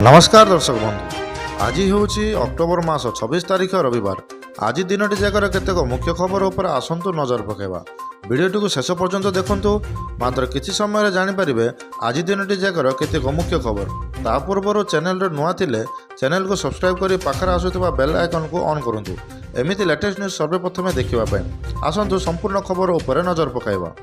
नमस्कार दर्शक बंधु आज हूँ अक्टोबर मास 26 तारिख रविवार। आज दिनटी जाकर केतेक मुख्य खबर उपर आसतु नजर पकेबा। भिडियोटी को शेष पर्यंत देखंतु, मात्र किछि समय जानिपारे आज दिनटी जाकर केतेक मुख्य खबर। ता पूर्व चैनल नुआ थिले चैनल को सब्सक्राइब करी पाखरे आसुथिबा बेल आइकन को ऑन करंतु। एमिति लेटेस्ट न्यूज सर्वप्रथमे देखिबा पय आसंतु संपूर्ण खबर उपर नजर पकाइबा।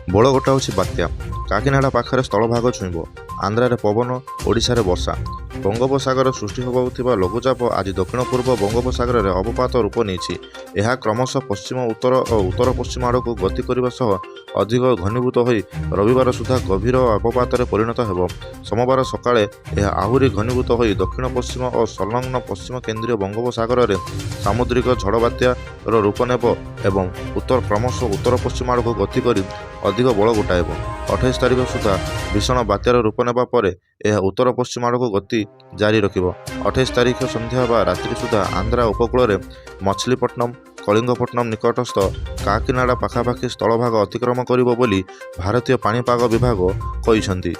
बड़ गोटा होछि बात्या। काकिनाडा पाखरे स्थलभाग छुईब। आंध्रारे पवन, ओडिशारे वर्षा। बंगोपसागर सृष्टि होबाउथिबा लघुचाप आज दक्षिण पूर्व बंगोपसागर में अवपात रूप नहीं। यह क्रमशः पश्चिम उत्तर और उत्तर पश्चिम आड़ को गति करने सह अधिक घनीभूत हो रविवार सुधा गभीर अवपात परिणत हो। सोमवार सकाळे यह आहुरी घनीभूत हो दक्षिण पश्चिम और संलग्न पश्चिम केन्द्रीय बंगोपसागर में सामुद्रिक झड़ बात्यार रूप नेब एवं क्रमशः उत्तर पश्चिम आड़ को गति कर अधिक बल गोटाइब। 28 तारिख सुधा भीषण बात्यार रूप नेबा परे यह उत्तर पश्चिम आड़ को गति जारी रखिब। 28 तारिख संध्या बा रात्रि सुधा आंध्रा उपकूल मछलीपट्टनम कलिंगपट्टनम निकटस्थ काकिनाडा पाखापाखि स्थलभाग अतिक्रम करिब बोली भारतीय पाणीपाग विभाग कहिसंती।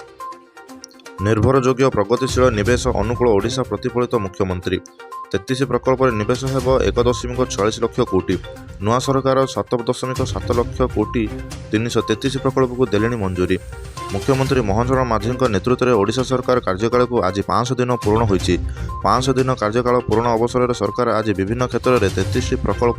निर्भरयोग्य प्रगतिशील निवेश अनुकूल ओडिशा प्रतिफलित मुख्यमंत्री। 33 प्रकल्प निवेश हेब 1.46 लक्ष कोटी। नुआ सरकार 7.7 लक्ष कोटी 333 प्रकल्प को देलेनी मंजूरी। मुख्यमंत्री मोहन चरण माझी नेतृत्व में ओडिशा सरकार कार्यकाल को आज 500 दिन पूर्ण होइछि। 500 दिन कार्यकाल पूर्ण अवसर में सरकार आज विभिन्न क्षेत्र में 33 प्रकल्प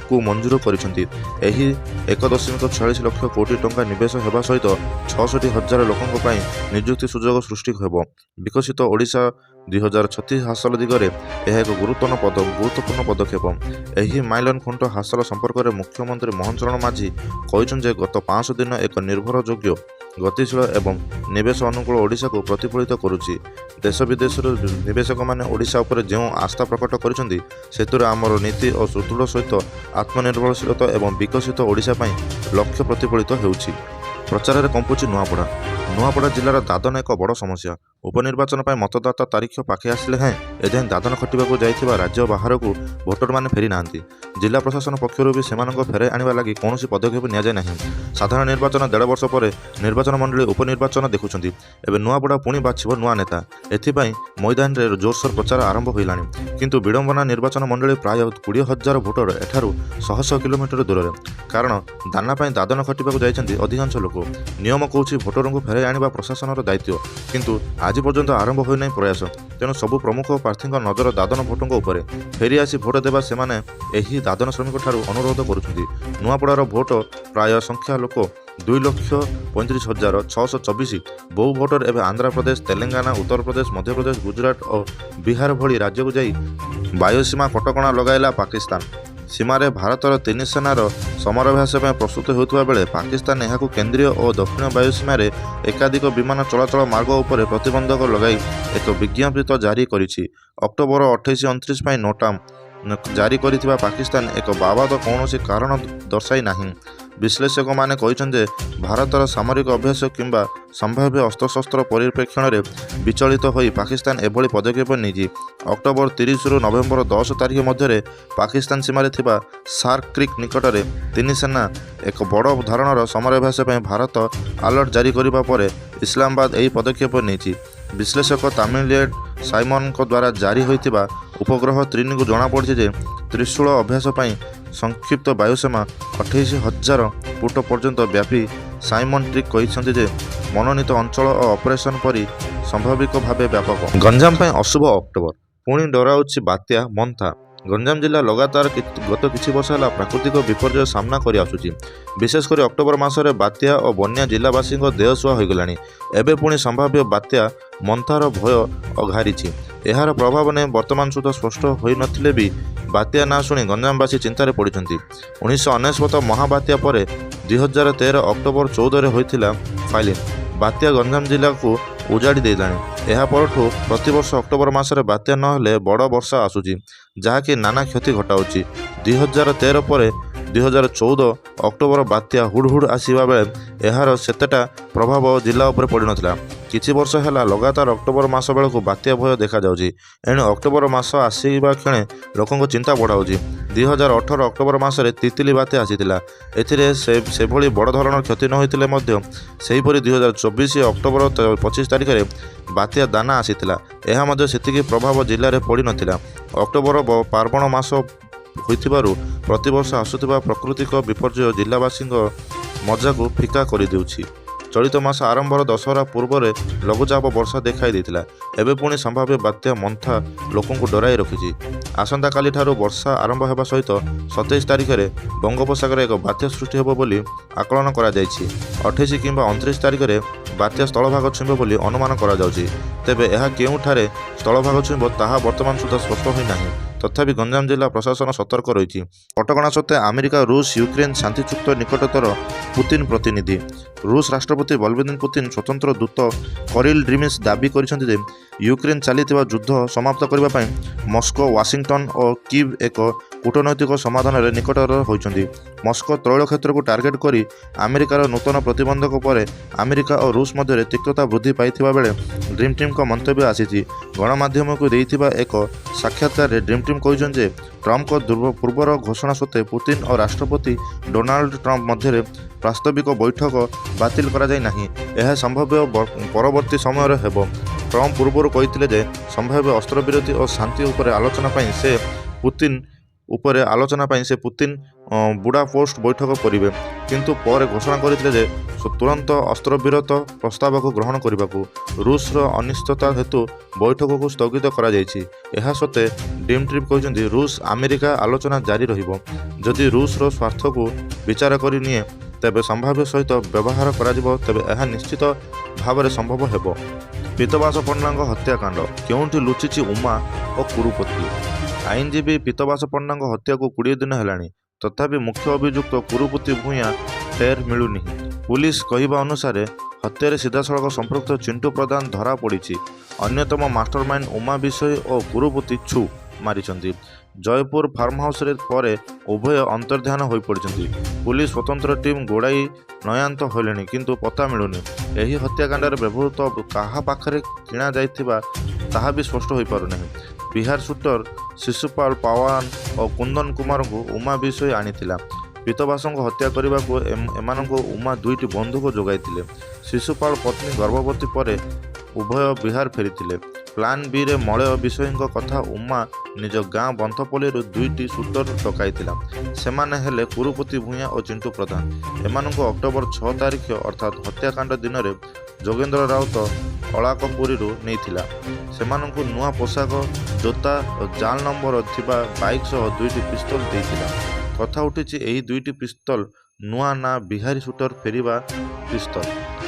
को मंजूर करिसेंती। एही 1.46 लक्ष कोटी टंका निवेश हेबा सहित 66,000 लोकंक पई नियुक्ति सुजोग सृष्टि हेब। विकसित ओडिशा 2036 हासिल दिगरे यह एक गुरुत्वपूर्ण पदक्षेप। एही माइलन खुंट हासिल संपर्क में मुख्यमंत्री मोहन चरण माझी कहिसेंते गत 500 दिन एक निर्भरयोग्य गतिशील एवं निवेश अनुकूल ओडिशा को प्रतिफलित करुछि। देश विदेश निवेशक माने ओडिशा उपर जो आस्था प्रकट करिसेंती सेतुरे आमर नीति और सुदृढ़ सहित आत्मनिर्भरशीलता एवं विकसित ओडिशा पई लक्ष्य प्रतिफलित हेउछि। प्रचार में कंपुची नुआपड़ा जिलार दादन एक बड़ समस्या। उपनिर्वाचन पर मतदाता तारीख पाखे आसिले हैं एजाएं दादन खटिबा जाइथिबा राज्य बाहर को भोटर माने फेरी नांती। जिला प्रशासन पक्षर भी सेमानंको फेराई आनिबा लागि कोनोसी पदक्षेप निया जाय नाही। साधारण निर्वाचन 1.5 वर्ष पर निर्वाचन मंडली उपनिर्वाचन देखुछंती। एबे नुआपड़ा पुणी बाछिबो नुआ नेता। एथिपाई मैदान रे जोरसोर प्रचार आरंभ होइलानी। किंतु विडंबना निर्वाचन मंडली प्राय 20,000 भोटर एठारू 100 किलोमीटर दूर रे। कारण दाना पाई दादन खटिबा जाइछंती अधिकांश लोक। नियम कहूछि भोटर को फेराई आनिबा प्रशासनर दायित्व, किंतु आज पर्यंत आरंभ होई नहीं प्रयास। तेणु सबु प्रमुख प्रार्थी नजर दादन भोटों उपर। फेरी आसी भोट देवा सेमाने एही दादन श्रमिक ठारू अनुरोध करुछंती। नुआपड़ार भोट प्राय संख्या लोक 2,35,624। बहु भोटर एवं आंध्र प्रदेश, तेलंगाना, उत्तर प्रदेश, मध्य प्रदेश, गुजरात और बिहार भली राज्य को जाई वायुसीमा कटकणा लगाइला पाकिस्तान। सीमार भारतर 3 सेनार समराभ्यास प्रस्तुत होता बेले पाकिस्तान यहां केंद्रीय और दक्षिण वायुसीमार एकाधिक विमान चलाचल मार्ग उपर प्रतिबंधक लगाई एक विज्ञप्ति जारी करिछि। अक्टोबर 28-29 पर नोटाम जारी करिथिबा पाकिस्तान एक बाबद कौनसी कारण दर्शाई नाही। विश्लेषक माने कहिसंजे भारतर सामरिक अभ्यास किंबा संभाव्य अस्त्रशस्त्र परिप्रेक्षण में विचलित होई पाकिस्तान एभली पदक्षेप निजी। अक्टोबर 30 रु नवेम्बर 10 तारिख मध्य पाकिस्तान सीमार थिबा सार्क क्रिक निकट में 3 सेना एक बड़ धरणर समराभ्यास भारत अलर्ट जारी करने पर इस्लामाबाद यही पदक्षेप निजी। विश्लेषक तमिलियड साइमन द्वारा जारी होइतिबा उपग्रह 3 को जनापड़ी जे त्रिशूल अभ्यास पर संक्षिप्त वायुसेना 28,000 फुट पर्यंत व्यापी। साइमन ट्रिक कहिसंती जे मनोनीत अंचल और ऑपरेशन परी संभाविक भाव व्यापक। गंजाम पर अशुभ अक्टोबर पुणी डराउछि बात्या मंथा। गंजाम जिला लगातार गत किछि वर्ष है प्राकृतिक विपर्यय सामना करि आसुछि। विशेषकर अक्टोबर मासरे बात्या और बन्या जिलावासी देहसुआ हो गलानी। एबे पुणी संभाव्य बात्या मंथार भय अघारिछि। एहार प्रभाव ने वर्तमान सुधा स्पष्ट होई नथिले भी बात्या ना शुणी गंजामवासी चिंतार पड़िछंती। 1999 महाबात्या पर 2013 अक्टोबर 14 होइथिला फाइलिन। बात्या गंजाम जिला को उजाड़ी देलानी। एहा परठू प्रतिवर्ष अक्टोबर मासरे बात्या नहेले बड़ वर्षा आसुची, जहाँकि नाना क्षति घटाउची। 2013 पर 2014 ଅକ୍ଟୋବର ବାତ୍ୟା ହୁଡ଼ହୁଡ଼ ଆସିବା ବେଳେ ଏହାର ସେତେଟା ପ୍ରଭାବ ଜିଲ୍ଲା ଉପରେ ପଡ଼ିନଥିଲା। କିଛି ବର୍ଷ ହେଲା ଲଗାତାର ଅକ୍ଟୋବର ମାସ ବେଳକୁ ବାତ୍ୟା ଭୟ ଦେଖାଯାଉଛି। ଏଣୁ ଅକ୍ଟୋବର ମାସ ଆସିବା କ୍ଷଣେ ଲୋକଙ୍କ ଚିନ୍ତା ବଢ଼ାଉଛି। 2018 ଅକ୍ଟୋବର ମାସରେ ତିତିଲି ବାତ୍ୟା ଆସିଥିଲା। ଏଥିରେ ସେଭଳି ବଡ଼ ଧରଣର କ୍ଷତି ନ ହୋଇଥିଲେ ମଧ୍ୟ ସେହିପରି 2024 ଅକ୍ଟୋବର 25 ତାରିଖରେ ବାତ୍ୟା ଦାନା ଆସିଥିଲା। ଏହା ମଧ୍ୟ ସେତିକି ପ୍ରଭାବ ଜିଲ୍ଲାରେ ପଡ଼ିନଥିଲା। ଅକ୍ଟୋବର ପାର୍ବଣ ମାସ ହୋଇଥିବାରୁ ପ୍ରତିବର୍ଷ ଆସୁଥିବା ପ୍ରାକୃତିକ ବିପର୍ଯ୍ୟୟ ଜିଲ୍ଲାବାସୀଙ୍କ ମଜାକୁ ଫିକା କରିଦେଉଛି। ଚଳିତ ମାସ ଆରମ୍ଭର ଦଶହରା ପୂର୍ବରେ ଲଘୁଚାପ ବର୍ଷା ଦେଖାଇ ଦେଇଥିଲା। ଏବେ ପୁଣି ସମ୍ଭାବ୍ୟ ବାତ୍ୟା ମନ୍ଥା ଲୋକଙ୍କୁ ଡରାଇ ରଖିଛି। ଆସନ୍ତାକାଲିଠାରୁ ବର୍ଷା ଆରମ୍ଭ ହେବା ସହିତ 27 ତାରିଖରେ ବଙ୍ଗୋପସାଗରରେ ଏକ ବାତ୍ୟା ସୃଷ୍ଟି ହେବ ବୋଲି ଆକଳନ କରାଯାଇଛି। 28 କିମ୍ବା 29 ତାରିଖରେ ବାତ୍ୟା ସ୍ଥଳଭାଗ ଛୁଇଁବ ବୋଲି ଅନୁମାନ କରାଯାଉଛି। ତେବେ ଏହା କେଉଁଠାରେ ସ୍ଥଳଭାଗ ଛୁଇଁବ ତାହା ବର୍ତ୍ତମାନ ସୁଦ୍ଧା ସ୍ପଷ୍ଟ ହୋଇନାହିଁ। ତଥାପି ଗଞ୍ଜାମ ଜିଲ୍ଲା ପ୍ରଶାସନ ସତର୍କ ରହିଛି। କଟକଣା ସତ୍ତ୍ୱେ ଆମେରିକା, ରୁଷ, ୟୁକ୍ରେନ ଶାନ୍ତି ଚୁକ୍ତ ନିକଟତର ପୁତିନ ପ୍ରତିନିଧି। ରୁଷ ରାଷ୍ଟ୍ରପତି ଭ୍ଲାଦିମିର ପୁତିନ ସ୍ୱତନ୍ତ୍ର ଦୂତ କରିଲ୍ ଡ୍ରିମିସ୍ ଦାବି କରିଛନ୍ତି ଯେ ୟୁକ୍ରେନ ଚାଲିଥିବା ଯୁଦ୍ଧ ସମାପ୍ତ କରିବା ପାଇଁ ମସ୍କୋ, ୱାଶିଂଟନ ଓ କିଭ୍ ଏକ କୂଟନୈତିକ ସମାଧାନରେ ନିକଟତର ହୋଇଛନ୍ତି। ମସ୍କୋ ତୈଳ କ୍ଷେତ୍ରକୁ ଟାର୍ଗେଟ କରି ଆମେରିକାର ନୂତନ ପ୍ରତିବନ୍ଧକ ପରେ ଆମେରିକା ଓ ରୁଷ ମଧ୍ୟରେ ତିକ୍ତତା ବୃଦ୍ଧି ପାଇଥିବା ବେଳେ ଡ୍ରିମ୍ ଟିମ୍ଙ୍କ ମନ୍ତବ୍ୟ ଆସିଛି। ଗଣମାଧ୍ୟମକୁ ଦେଇଥିବା ଏକ ସାକ୍ଷାତକାରରେ ଡ୍ରିମ୍ ଟିମ୍ କହିଛନ୍ତି ଯେ ଟ୍ରମ୍ପଙ୍କ ପୂର୍ବର ଘୋଷଣା ସତ୍ତ୍ୱେ ପୁତିନ ଓ ରାଷ୍ଟ୍ରପତି ଡୋନାଲ୍ଡ ଟ୍ରମ୍ପ ମଧ୍ୟରେ ବାସ୍ତବିକ ବୈଠକ ବାତିଲ କରାଯାଇ ନାହିଁ। ଏହା ସମ୍ଭାବ୍ୟ ପରବର୍ତ୍ତୀ ସମୟରେ ହେବ। ଟ୍ରମ୍ପ ପୂର୍ବରୁ କହିଥିଲେ ଯେ ସମ୍ଭାବ୍ୟ ଅସ୍ତ୍ରବିରତି ଓ ଶାନ୍ତି ଉପରେ ଆଲୋଚନା ପାଇଁ ସେ ପୁତିନ ବୁଡାପେଷ୍ଟ ବୈଠକ କରିବେ, କିନ୍ତୁ ପରେ ଘୋଷଣା କରିଥିଲେ ଯେ ତୁରନ୍ତ ଅସ୍ତ୍ରବିରତ ପ୍ରସ୍ତାବକୁ ଗ୍ରହଣ କରିବାକୁ ରୁଷର ଅନିଶ୍ଚିତତା ହେତୁ ବୈଠକକୁ ସ୍ଥଗିତ କରାଯାଇଛି। ଏହା ସତ୍ତ୍ୱେ ଡ୍ରିମ୍ ଟିମ୍ କହିଛନ୍ତି ରୁଷ ଆମେରିକା ଆଲୋଚନା ଜାରି ରହିବ। ଯଦି ରୁଷର ସ୍ୱାର୍ଥକୁ ବିଚାର କରି ନିଏ ତେବେ ସମ୍ଭାବ୍ୟ ସହିତ ବ୍ୟବହାର କରାଯିବ, ତେବେ ଏହା ନିଶ୍ଚିତ ଭାବରେ ସମ୍ଭବ ହେବ। ପୀତବାସ ପଣ୍ଡାଙ୍କ ହତ୍ୟାକାଣ୍ଡ, କେଉଁଠି ଲୁଚିଛି ଉମା ଓ କୁରୁପତି? ଆଇନଜୀବୀ ପୀତବାସ ପଣ୍ଡାଙ୍କ ହତ୍ୟାକୁ 20 ଦିନ ହେଲାଣି। ତଥାପି ମୁଖ୍ୟ ଅଭିଯୁକ୍ତ କୁରୁପତି ଭୂୟାଁ ଫେର ମିଳୁନି। ପୁଲିସ କହିବା ଅନୁସାରେ ହତ୍ୟାରେ ସିଧାସଳଖ ସମ୍ପୃକ୍ତ ଚିଣ୍ଟୁ ପ୍ରଧାନ ଧରା ପଡ଼ିଛି। ଅନ୍ୟତମ ମାଷ୍ଟରମାଇଣ୍ଡ ଉମା ବିଷୋଇ ଓ କୁରୁପତି ଛୁ ମାରିଛନ୍ତି। ଜୟପୁର ଫାର୍ମହାଉସରେ ପରେ ଉଭୟ ଅନ୍ତର୍ଦ୍ଧାନ ହୋଇପଡ଼ିଛନ୍ତି। ପୁଲିସ ସ୍ୱତନ୍ତ୍ର ଟିମ୍ ଗୋଡ଼ାଇ ନୟାନ୍ତ ହେଲେଣି, କିନ୍ତୁ ପତ୍ତା ମିଳୁନି। ଏହି ହତ୍ୟାକାଣ୍ଡରେ ବ୍ୟବହୃତ କାହା ପାଖରେ କିଣା ଯାଇଥିବା ତାହା ବି ସ୍ପଷ୍ଟ ହୋଇପାରୁନାହିଁ। ବିହାର ସୁଟର ଶିଶୁପାଳ ପାୱାନ ଓ କୁନ୍ଦନ କୁମାରଙ୍କୁ ଉମା ବିଷୋଇ ଆଣିଥିଲା। ପୀତବାସଙ୍କୁ ହତ୍ୟା କରିବାକୁ ଏମାନଙ୍କୁ ଉମା 2ଟି ବନ୍ଧୁକ ଯୋଗାଇଥିଲେ। ଶିଶୁପାଳ ପତ୍ନୀ ଗର୍ଭବତୀ ପରେ ଉଭୟ ବିହାର ଫେରିଥିଲେ। ପ୍ଲାନ୍ ବିରେ ମଳୟ ବିଷୋଇଙ୍କ କଥା ଉମା ନିଜ ଗାଁ ବନ୍ଥପଲ୍ଲୀରୁ 2ଟି ସୁଟର ଡକାଇଥିଲା। ସେମାନେ ହେଲେ କୁରୁପତି ଭୂୟାଁ ଓ ଚିଣ୍ଟୁ ପ୍ରଧାନ। ଏମାନଙ୍କୁ ଅକ୍ଟୋବର 6 ତାରିଖ ଅର୍ଥାତ୍ ହତ୍ୟାକାଣ୍ଡ ଦିନରେ ଯୋଗେନ୍ଦ୍ର ରାଉତ ଅଳାକପୁରୀରୁ ନେଇଥିଲା। ସେମାନଙ୍କୁ ନୂଆ ପୋଷାକ, ଜୋତା ଓ ଜାଲ ନମ୍ବର ଥିବା ବାଇକ୍ ସହ 2ଟି ପିସ୍ତଲ ଦେଇଥିଲା। କଥା ଉଠିଛି ଏହି 2ଟି ପିସ୍ତଲ ନୂଆ ନା ବିହାରୀ ସୁଟର ଫେରିବା ପିସ୍ତଲ।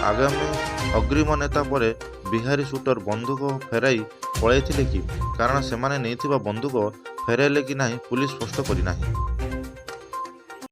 ଆଗାମୀ ଅଗ୍ରିମ ନେତା ପରେ ବିହାରୀ ସୁଟର ବନ୍ଧୁକ ଫେରାଇ ପଳାଇଥିଲେ କି? କାରଣ ସେମାନେ ନେଇଥିବା ବନ୍ଧୁକ ଫେରାଇଲେ କି ନାହିଁ ପୁଲିସ ସ୍ପଷ୍ଟ କରିନାହିଁ।